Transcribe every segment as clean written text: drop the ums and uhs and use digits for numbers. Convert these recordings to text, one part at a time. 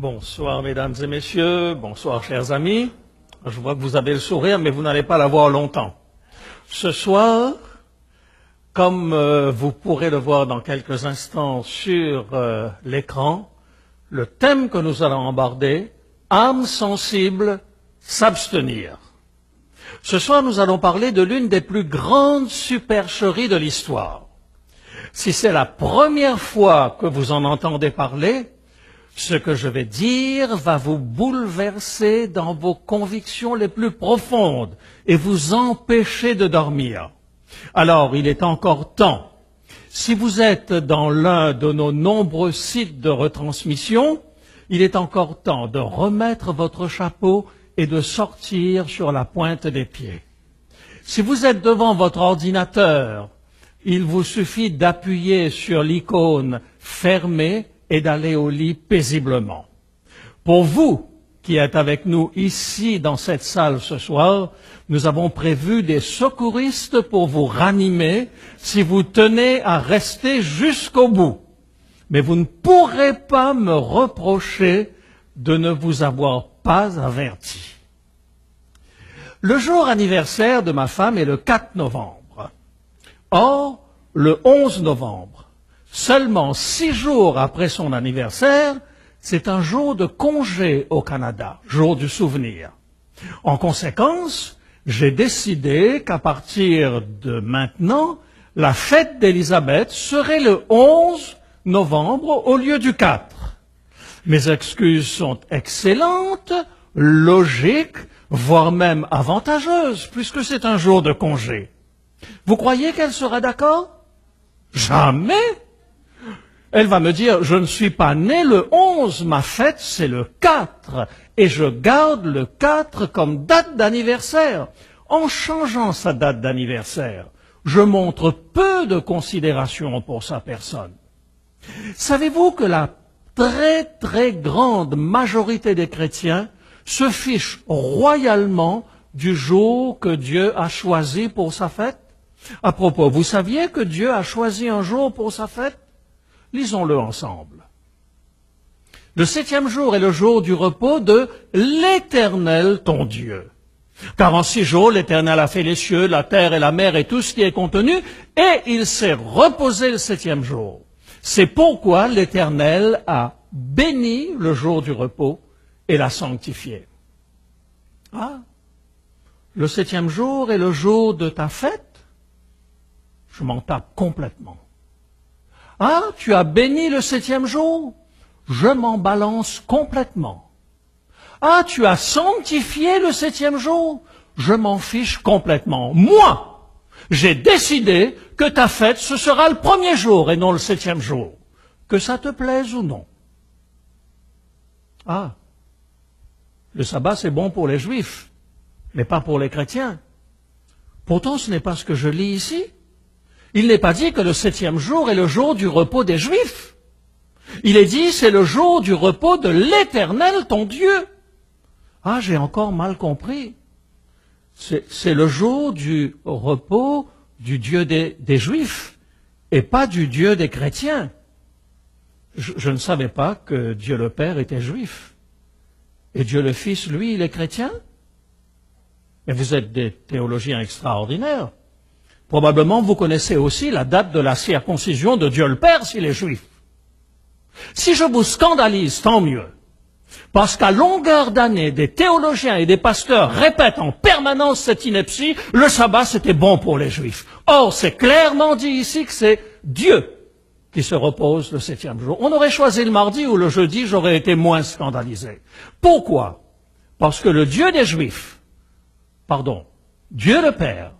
Bonsoir mesdames et messieurs, bonsoir chers amis. Je vois que vous avez le sourire, mais vous n'allez pas l'avoir longtemps. Ce soir, comme vous pourrez le voir dans quelques instants sur l'écran, le thème que nous allons aborder, âme sensible, s'abstenir. Ce soir, nous allons parler de l'une des plus grandes supercheries de l'histoire. Si c'est la première fois que vous en entendez parler, ce que je vais dire va vous bouleverser dans vos convictions les plus profondes et vous empêcher de dormir. Alors, il est encore temps. Si vous êtes dans l'un de nos nombreux sites de retransmission, il est encore temps de remettre votre chapeau et de sortir sur la pointe des pieds. Si vous êtes devant votre ordinateur, il vous suffit d'appuyer sur l'icône « Fermez » et d'aller au lit paisiblement. Pour vous qui êtes avec nous ici dans cette salle ce soir, nous avons prévu des secouristes pour vous ranimer si vous tenez à rester jusqu'au bout. Mais vous ne pourrez pas me reprocher de ne vous avoir pas averti. Le jour anniversaire de ma femme est le 4 novembre. Or, le 11 novembre, seulement 6 jours après son anniversaire, c'est un jour de congé au Canada, jour du souvenir. En conséquence, j'ai décidé qu'à partir de maintenant, la fête d'Élisabeth serait le 11 novembre au lieu du 4. Mes excuses sont excellentes, logiques, voire même avantageuses, puisque c'est un jour de congé. Vous croyez qu'elle sera d'accord? Jamais! Elle va me dire, je ne suis pas né le 11, ma fête c'est le 4, et je garde le 4 comme date d'anniversaire. En changeant sa date d'anniversaire, je montre peu de considération pour sa personne. Savez-vous que la très très grande majorité des chrétiens se fichent royalement du jour que Dieu a choisi pour sa fête? À propos, vous saviez que Dieu a choisi un jour pour sa fête? Lisons-le ensemble. Le 7e jour est le jour du repos de l'Éternel, ton Dieu. Car en 6 jours, l'Éternel a fait les cieux, la terre et la mer et tout ce qui est contenu, et il s'est reposé le 7e jour. C'est pourquoi l'Éternel a béni le jour du repos et l'a sanctifié. Ah, le 7e jour est le jour de ta fête? Je m'en tape complètement. Ah, tu as béni le 7e jour? Je m'en balance complètement. Ah, tu as sanctifié le 7e jour? Je m'en fiche complètement. Moi, j'ai décidé que ta fête, ce sera le 1er jour et non le 7e jour. Que ça te plaise ou non. Ah, le sabbat c'est bon pour les juifs, mais pas pour les chrétiens. Pourtant, ce n'est pas ce que je lis ici. Il n'est pas dit que le 7e jour est le jour du repos des Juifs. Il est dit c'est le jour du repos de l'Éternel, ton Dieu. Ah, j'ai encore mal compris. C'est le jour du repos du Dieu des Juifs et pas du Dieu des chrétiens. Je ne savais pas que Dieu le Père était juif. Et Dieu le Fils, lui, il est chrétien. Mais vous êtes des théologiens extraordinaires. Probablement, vous connaissez aussi la date de la circoncision de Dieu le Père s'il est juif. Si je vous scandalise, tant mieux. Parce qu'à longueur d'année, des théologiens et des pasteurs répètent en permanence cette ineptie, le sabbat c'était bon pour les juifs. Or, c'est clairement dit ici que c'est Dieu qui se repose le 7e jour. On aurait choisi le mardi ou le jeudi, j'aurais été moins scandalisé. Pourquoi? Parce que le Dieu des Juifs, Dieu le Père,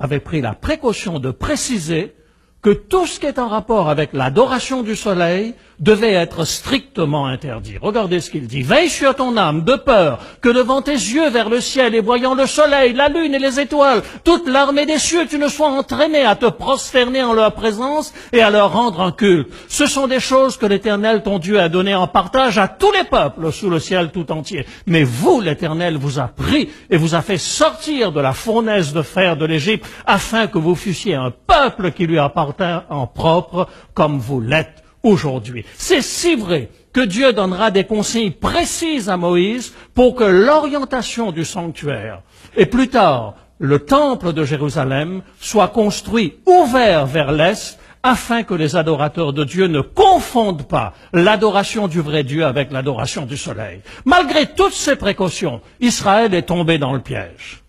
avait pris la précaution de préciser que tout ce qui est en rapport avec l'adoration du soleil devait être strictement interdit. Regardez ce qu'il dit. Veille sur ton âme de peur que devant tes yeux vers le ciel et voyant le soleil, la lune et les étoiles, toute l'armée des cieux, tu ne sois entraîné à te prosterner en leur présence et à leur rendre un culte. Ce sont des choses que l'Éternel, ton Dieu, a données en partage à tous les peuples sous le ciel tout entier. Mais vous, l'Éternel, vous a pris et vous a fait sortir de la fournaise de fer de l'Égypte afin que vous fussiez un peuple qui lui appartient en propre comme vous l'êtes aujourd'hui. C'est si vrai que Dieu donnera des consignes précises à Moïse pour que l'orientation du sanctuaire et plus tard le temple de Jérusalem soit construit ouvert vers l'est afin que les adorateurs de Dieu ne confondent pas l'adoration du vrai Dieu avec l'adoration du soleil. Malgré toutes ces précautions, Israël est tombé dans le piège.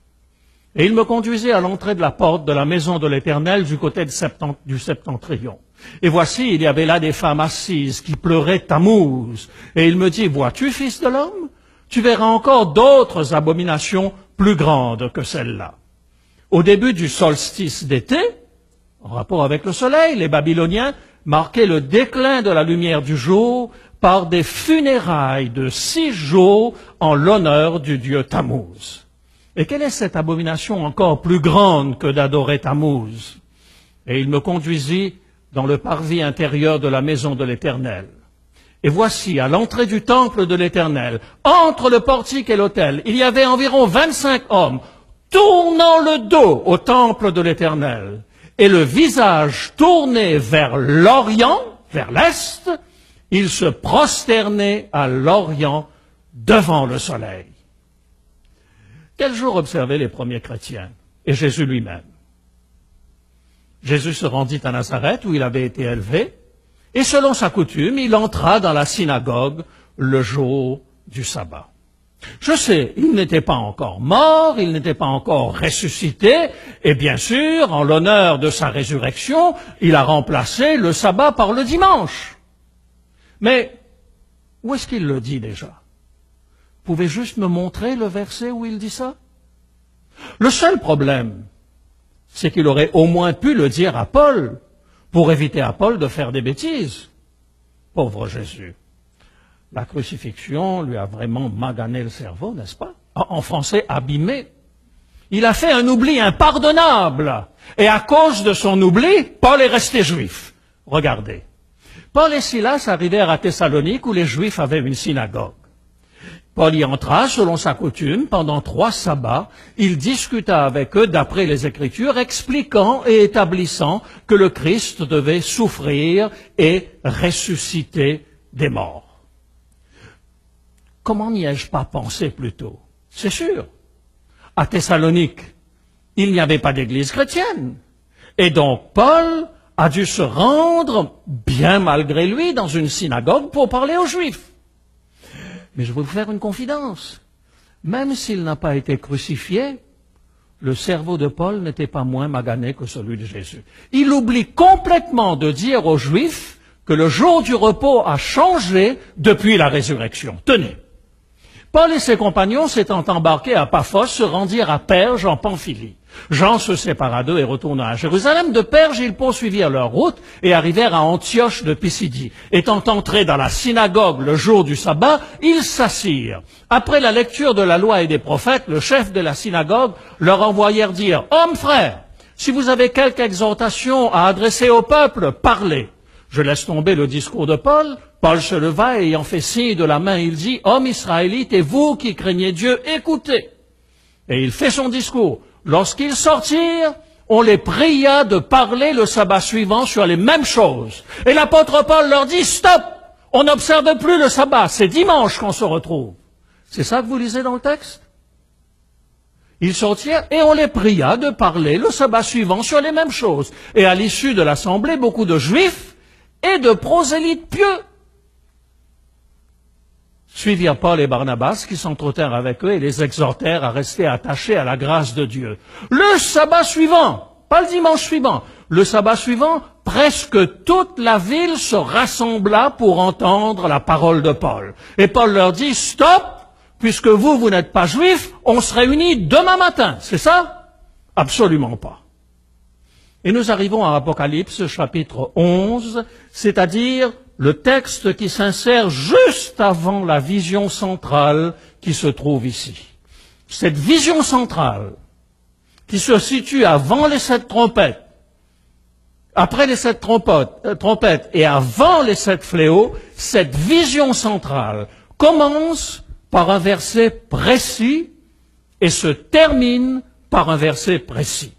Et il me conduisit à l'entrée de la porte de la maison de l'Éternel du côté du septentrion. Et voici, il y avait là des femmes assises qui pleuraient Tammuz. Et il me dit, vois-tu, fils de l'homme, tu verras encore d'autres abominations plus grandes que celles-là. Au début du solstice d'été, en rapport avec le soleil, les Babyloniens marquaient le déclin de la lumière du jour par des funérailles de 6 jours en l'honneur du dieu Tammuz. Et quelle est cette abomination encore plus grande que d'adorer Tammuz? Et il me conduisit dans le parvis intérieur de la maison de l'Éternel. Et voici, à l'entrée du temple de l'Éternel, entre le portique et l'autel, il y avait environ 25 hommes tournant le dos au temple de l'Éternel et le visage tourné vers l'Orient, vers l'Est, ils se prosternaient à l'Orient devant le soleil. Quel jour observaient les premiers chrétiens et Jésus lui-même? Jésus se rendit à Nazareth où il avait été élevé et selon sa coutume, il entra dans la synagogue le jour du sabbat. Je sais, il n'était pas encore mort, il n'était pas encore ressuscité, et bien sûr, en l'honneur de sa résurrection, il a remplacé le sabbat par le dimanche. Mais où est-ce qu'il le dit déjà? Vous pouvez juste me montrer le verset où il dit ça? Le seul problème, c'est qu'il aurait au moins pu le dire à Paul, pour éviter à Paul de faire des bêtises. Pauvre Jésus. La crucifixion lui a vraiment magané le cerveau, n'est-ce pas? En français, abîmé. Il a fait un oubli impardonnable. Et à cause de son oubli, Paul est resté juif. Regardez. Paul et Silas arrivèrent à Thessalonique où les Juifs avaient une synagogue. Paul y entra selon sa coutume pendant 3 sabbats. Il discuta avec eux d'après les Écritures, expliquant et établissant que le Christ devait souffrir et ressusciter des morts. Comment n'y ai-je pas pensé plus tôt? C'est sûr. À Thessalonique, il n'y avait pas d'église chrétienne. Et donc Paul a dû se rendre, bien malgré lui, dans une synagogue pour parler aux Juifs. Mais je vais vous faire une confidence. Même s'il n'a pas été crucifié, le cerveau de Paul n'était pas moins magané que celui de Jésus. Il oublie complètement de dire aux Juifs que le jour du repos a changé depuis la résurrection. Tenez. Paul et ses compagnons, s'étant embarqués à Paphos, se rendirent à Perge en Pamphylie. Jean se sépara d'eux et retourna à Jérusalem. De Perge, ils poursuivirent leur route et arrivèrent à Antioche de Pisidie. Étant entrés dans la synagogue le jour du sabbat, ils s'assirent. Après la lecture de la loi et des prophètes, le chef de la synagogue leur envoyèrent dire « Hommes frères, si vous avez quelque exhortation à adresser au peuple, parlez. » Je laisse tomber le discours de Paul. Paul se leva et ayant fait signe de la main, il dit « Hommes israélites, et vous qui craignez Dieu, écoutez. » Et il fait son discours. Lorsqu'ils sortirent, on les pria de parler le sabbat suivant sur les mêmes choses. Et l'apôtre Paul leur dit « Stop! On n'observe plus le sabbat, c'est dimanche qu'on se retrouve. » C'est ça que vous lisez dans le texte? Ils sortirent et on les pria de parler le sabbat suivant sur les mêmes choses. Et à l'issue de l'assemblée, beaucoup de juifs et de prosélytes pieux suivirent Paul et Barnabas qui s'entretèrent avec eux et les exhortèrent à rester attachés à la grâce de Dieu. Le sabbat suivant, pas le dimanche suivant, le sabbat suivant, presque toute la ville se rassembla pour entendre la parole de Paul. Et Paul leur dit, stop, puisque vous n'êtes pas juifs, on se réunit demain matin, c'est ça? Absolument pas. Et nous arrivons à Apocalypse chapitre 11, c'est-à-dire le texte qui s'insère juste avant la vision centrale qui se trouve ici. Cette vision centrale, qui se situe avant les 7 trompettes, après les 7 trompettes et avant les 7 fléaux, cette vision centrale commence par un verset précis et se termine par un verset précis.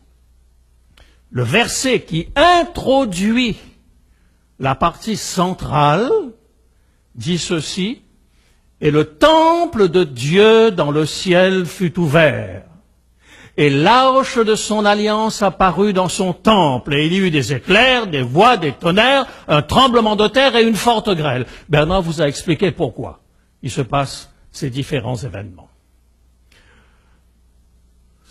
Le verset qui introduit la partie centrale dit ceci: « Et le temple de Dieu dans le ciel fut ouvert. Et l'arche de son alliance apparut dans son temple, et il y eut des éclairs, des voix, des tonnerres, un tremblement de terre et une forte grêle. » Bernard vous a expliqué pourquoi il se passe ces différents événements.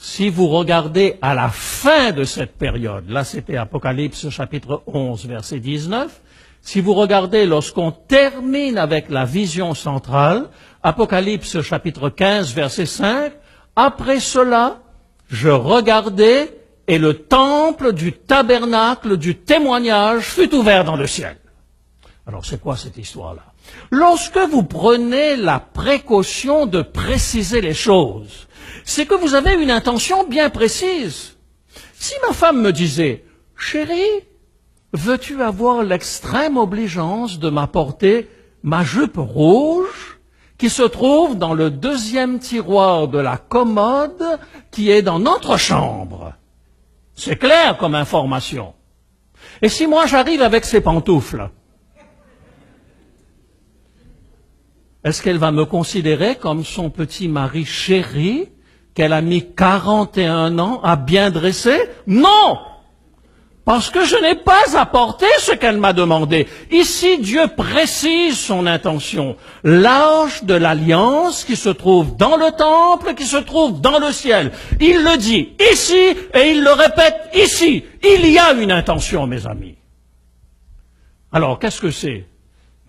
Si vous regardez à la fin de cette période, là c'était Apocalypse chapitre 11, verset 19, si vous regardez lorsqu'on termine avec la vision centrale, Apocalypse chapitre 15, verset 5, après cela, je regardai et le temple du tabernacle du témoignage fut ouvert dans le ciel. Alors c'est quoi cette histoire-là? Lorsque vous prenez la précaution de préciser les choses, c'est que vous avez une intention bien précise. Si ma femme me disait, « Chérie, veux-tu avoir l'extrême obligeance de m'apporter ma jupe rouge qui se trouve dans le deuxième tiroir de la commode qui est dans notre chambre ?» C'est clair comme information. Et si moi j'arrive avec ces pantoufles, est-ce qu'elle va me considérer comme son petit mari chéri qu'elle a mis 41 ans à bien dresser? Non! Parce que je n'ai pas apporté ce qu'elle m'a demandé. Ici, Dieu précise son intention. L'arche de l'alliance qui se trouve dans le temple, qui se trouve dans le ciel. Il le dit ici et il le répète ici. Il y a une intention, mes amis. Alors, qu'est-ce que c'est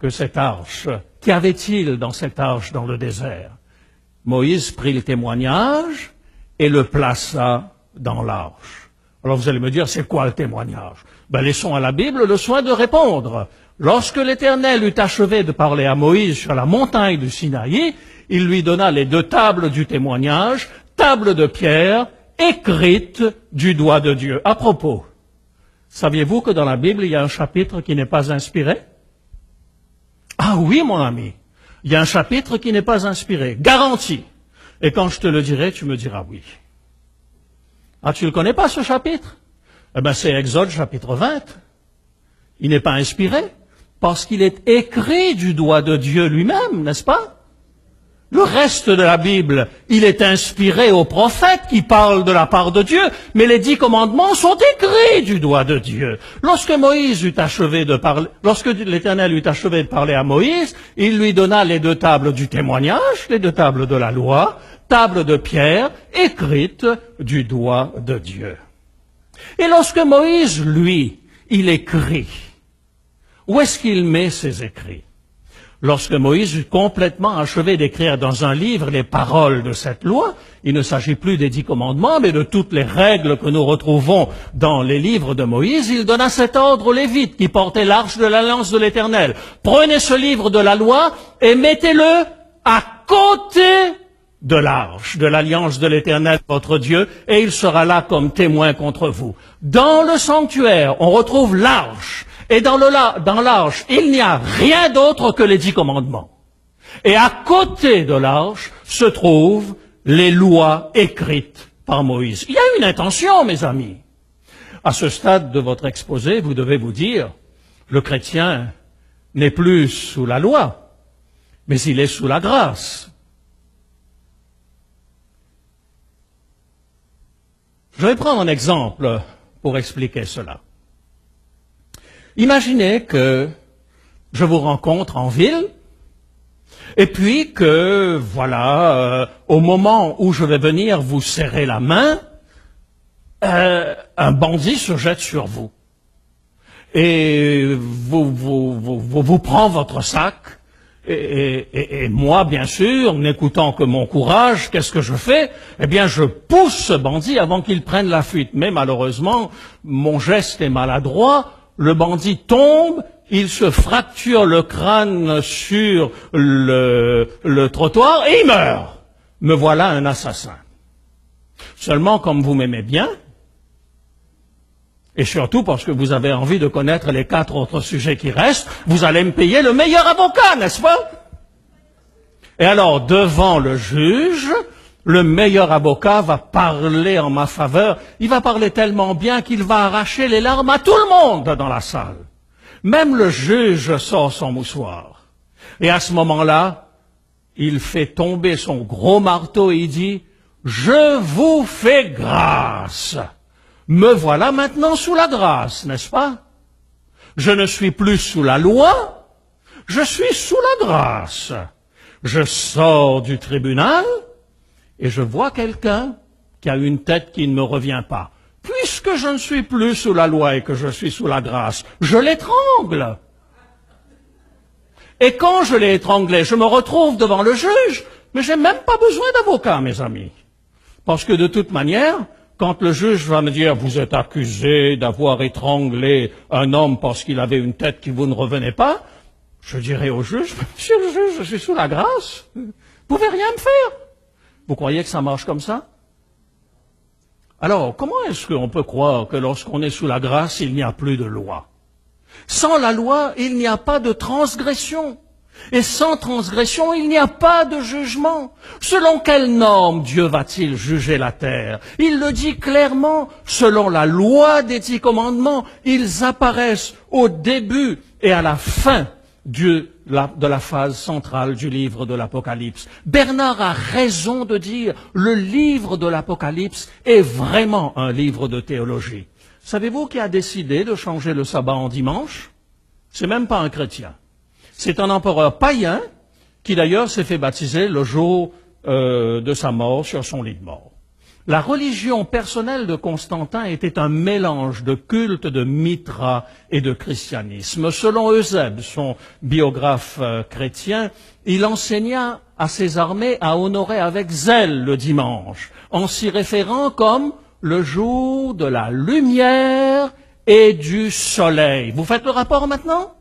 que cette arche? Qu'y avait-il dans cette arche dans le désert? Moïse prit le témoignage et le plaça dans l'arche. Alors vous allez me dire, c'est quoi le témoignage? Laissons à la Bible le soin de répondre. Lorsque l'Éternel eut achevé de parler à Moïse sur la montagne du Sinaï, il lui donna les 2 tables du témoignage, tables de pierre, écrites du doigt de Dieu. À propos, saviez-vous que dans la Bible, il y a un chapitre qui n'est pas inspiré? Ah oui, mon ami, il y a un chapitre qui n'est pas inspiré, garanti. Et quand je te le dirai, tu me diras oui. Ah, tu ne le connais pas, ce chapitre? C'est Exode chapitre 20. Il n'est pas inspiré, parce qu'il est écrit du doigt de Dieu lui-même, n'est-ce pas? Le reste de la Bible, il est inspiré aux prophètes qui parlent de la part de Dieu, mais les 10 commandements sont écrits du doigt de Dieu. Lorsque l'Éternel eut achevé de parler à Moïse, il lui donna les 2 tables du témoignage, les 2 tables de la loi, tables de pierre écrites du doigt de Dieu. Et lorsque Moïse, lui, il écrit, où est-ce qu'il met ses écrits? Lorsque Moïse eut complètement achevé d'écrire dans un livre les paroles de cette loi, il ne s'agit plus des 10 commandements, mais de toutes les règles que nous retrouvons dans les livres de Moïse, il donna cet ordre aux Lévites qui portaient l'arche de l'alliance de l'Éternel. Prenez ce livre de la loi et mettez-le à côté de l'arche de l'alliance de l'Éternel, votre Dieu, et il sera là comme témoin contre vous. Dans le sanctuaire, on retrouve l'arche. Et dans l'arche, il n'y a rien d'autre que les 10 commandements. Et à côté de l'arche se trouvent les lois écrites par Moïse. Il y a une intention, mes amis. À ce stade de votre exposé, vous devez vous dire, le chrétien n'est plus sous la loi, mais il est sous la grâce. Je vais prendre un exemple pour expliquer cela. Imaginez que je vous rencontre en ville, et puis que, au moment où je vais venir vous serrer la main, un bandit se jette sur vous. Et vous prend votre sac, et moi, bien sûr, n'écoutant que mon courage, qu'est-ce que je fais? Eh bien, je pousse ce bandit avant qu'il prenne la fuite. Mais malheureusement, mon geste est maladroit. Le bandit tombe, il se fracture le crâne sur le trottoir et il meurt. Me voilà un assassin. Seulement, comme vous m'aimez bien, et surtout parce que vous avez envie de connaître les 4 autres sujets qui restent, vous allez me payer le meilleur avocat, n'est-ce pas? Et alors, devant le juge, le meilleur avocat va parler en ma faveur. Il va parler tellement bien qu'il va arracher les larmes à tout le monde dans la salle. Même le juge sort son mouchoir. Et à ce moment-là, il fait tomber son gros marteau et il dit, « Je vous fais grâce. Me voilà maintenant sous la grâce, n'est-ce pas? Je ne suis plus sous la loi, je suis sous la grâce. Je sors du tribunal et je vois quelqu'un qui a une tête qui ne me revient pas. Puisque je ne suis plus sous la loi et que je suis sous la grâce, je l'étrangle. Et quand je l'ai étranglé, je me retrouve devant le juge, mais j'ai même pas besoin d'avocat, mes amis. Parce que de toute manière, quand le juge va me dire « Vous êtes accusé d'avoir étranglé un homme parce qu'il avait une tête qui vous ne revenait pas », je dirai au juge « Monsieur le juge, je suis sous la grâce. Vous pouvez rien me faire. » Vous croyez que ça marche comme ça? Alors, comment est-ce qu'on peut croire que lorsqu'on est sous la grâce, il n'y a plus de loi? Sans la loi, il n'y a pas de transgression. Et sans transgression, il n'y a pas de jugement. Selon quelle norme Dieu va-t-il juger la terre? Il le dit clairement, selon la loi des 10 commandements, ils apparaissent au début et à la fin de la phase centrale du livre de l'Apocalypse. Bernard a raison de dire, le livre de l'Apocalypse est vraiment un livre de théologie. Savez-vous qui a décidé de changer le sabbat en dimanche? C'est même pas un chrétien. C'est un empereur païen qui d'ailleurs s'est fait baptiser le jour de sa mort sur son lit de mort. La religion personnelle de Constantin était un mélange de culte de Mithra et de christianisme. Selon Eusèbe, son biographe chrétien, il enseigna à ses armées à honorer avec zèle le dimanche, en s'y référant comme le jour de la lumière et du soleil. Vous faites le rapport maintenant?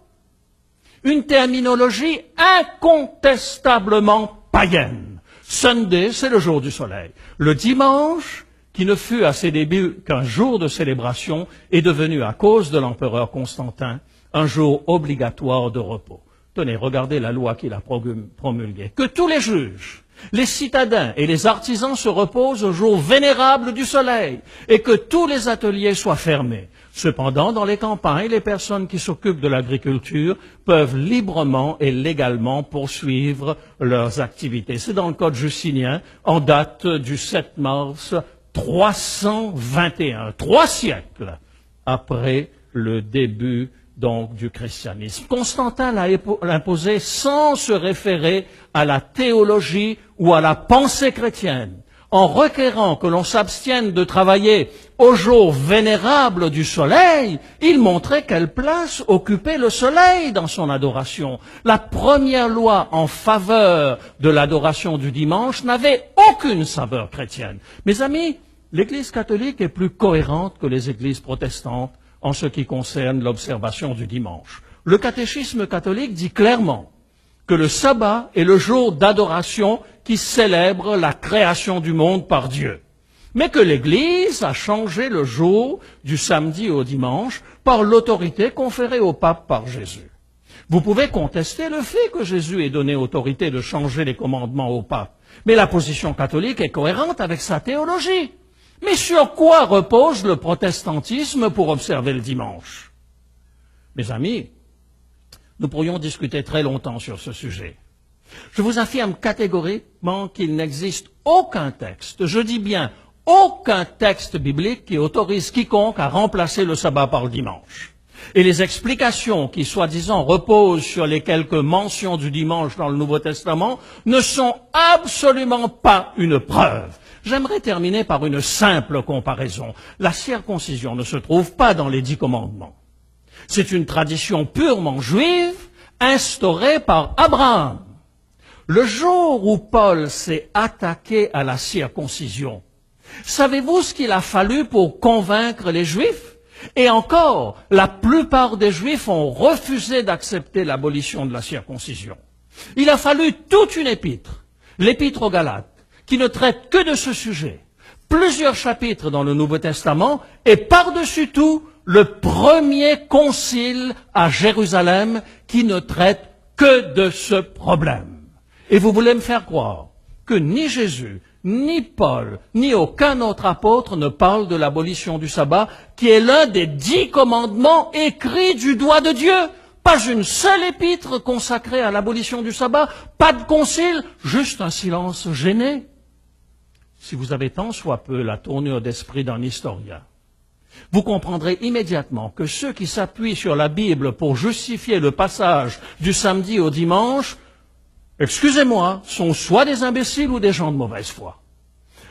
Une terminologie incontestablement païenne. Sunday, c'est le jour du soleil. Le dimanche, qui ne fut à ses débuts qu'un jour de célébration, est devenu, à cause de l'empereur Constantin, un jour obligatoire de repos. Tenez, regardez la loi qu'il a promulguée. Que tous les juges, les citadins et les artisans se reposent au jour vénérable du soleil et que tous les ateliers soient fermés. Cependant, dans les campagnes, les personnes qui s'occupent de l'agriculture peuvent librement et légalement poursuivre leurs activités. C'est dans le Code justinien, en date du 7 mars 321, 3 siècles après le début donc du christianisme. Constantin l'a imposé sans se référer à la théologie ou à la pensée chrétienne. En requérant que l'on s'abstienne de travailler au jour vénérable du soleil, il montrait quelle place occupait le soleil dans son adoration. La première loi en faveur de l'adoration du dimanche n'avait aucune saveur chrétienne. Mes amis, l'Église catholique est plus cohérente que les églises protestantes en ce qui concerne l'observation du dimanche. Le catéchisme catholique dit clairement que le sabbat est le jour d'adoration qui célèbre la création du monde par Dieu. Mais que l'Église a changé le jour du samedi au dimanche par l'autorité conférée au pape par Jésus. Vous pouvez contester le fait que Jésus ait donné autorité de changer les commandements au pape, mais la position catholique est cohérente avec sa théologie. Mais sur quoi repose le protestantisme pour observer le dimanche? Mes amis, nous pourrions discuter très longtemps sur ce sujet. Je vous affirme catégoriquement qu'il n'existe aucun texte, je dis bien aucun texte biblique qui autorise quiconque à remplacer le sabbat par le dimanche. Et les explications qui, soi-disant, reposent sur les quelques mentions du dimanche dans le Nouveau Testament ne sont absolument pas une preuve. J'aimerais terminer par une simple comparaison. La circoncision ne se trouve pas dans les 10 commandements. C'est une tradition purement juive instaurée par Abraham. Le jour où Paul s'est attaqué à la circoncision, savez-vous ce qu'il a fallu pour convaincre les Juifs? Et encore, la plupart des Juifs ont refusé d'accepter l'abolition de la circoncision. Il a fallu toute une épître, l'épître aux Galates, qui ne traite que de ce sujet, plusieurs chapitres dans le Nouveau Testament, et par-dessus tout, le premier concile à Jérusalem qui ne traite que de ce problème. Et vous voulez me faire croire que ni Jésus, ni Paul, ni aucun autre apôtre ne parle de l'abolition du sabbat, qui est l'un des 10 commandements écrits du doigt de Dieu. pas une seule épître consacrée à l'abolition du sabbat, pas de concile, juste un silence gêné. Si vous avez tant soit peu la tournure d'esprit d'un historien, vous comprendrez immédiatement que ceux qui s'appuient sur la Bible pour justifier le passage du samedi au dimanche, excusez-moi, sont soit des imbéciles ou des gens de mauvaise foi.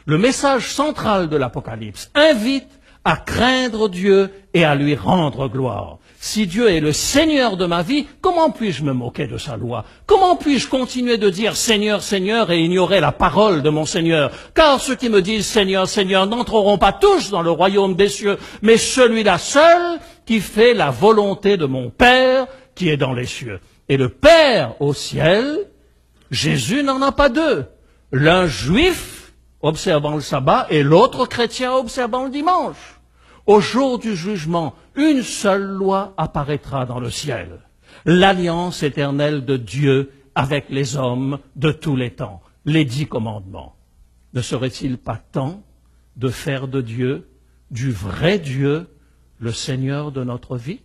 Le message central de l'Apocalypse invite à craindre Dieu et à lui rendre gloire. Si Dieu est le Seigneur de ma vie, comment puis-je me moquer de sa loi? Comment puis-je continuer de dire Seigneur, Seigneur et ignorer la parole de mon Seigneur? Car ceux qui me disent Seigneur, Seigneur n'entreront pas tous dans le royaume des cieux, mais celui-là seul qui fait la volonté de mon Père qui est dans les cieux. Et le Père au ciel, Jésus n'en a pas deux. L'un juif observant le sabbat et l'autre chrétien observant le dimanche. Au jour du jugement, une seule loi apparaîtra dans le ciel. L'alliance éternelle de Dieu avec les hommes de tous les temps. Les 10 commandements. Ne serait-il pas temps de faire de Dieu, du vrai Dieu, le Seigneur de notre vie?